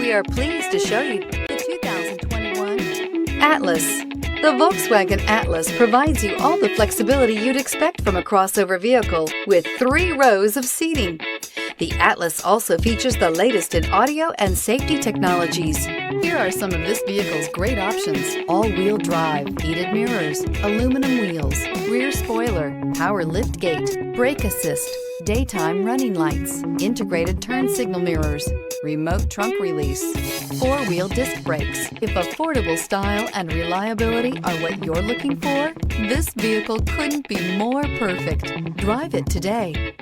We are pleased to show you the 2021 Atlas. The Volkswagen Atlas provides you all the flexibility you'd expect from a crossover vehicle with 3 rows of seating. The Atlas also features the latest in audio and safety technologies. Here are some of this vehicle's great options: all-wheel drive, heated mirrors, aluminum wheels, rear spoiler, power liftgate, brake assist, daytime running lights, integrated turn signal mirrors, remote trunk release, 4-wheel disc brakes. If affordable style and reliability are what you're looking for, this vehicle couldn't be more perfect. Drive it today.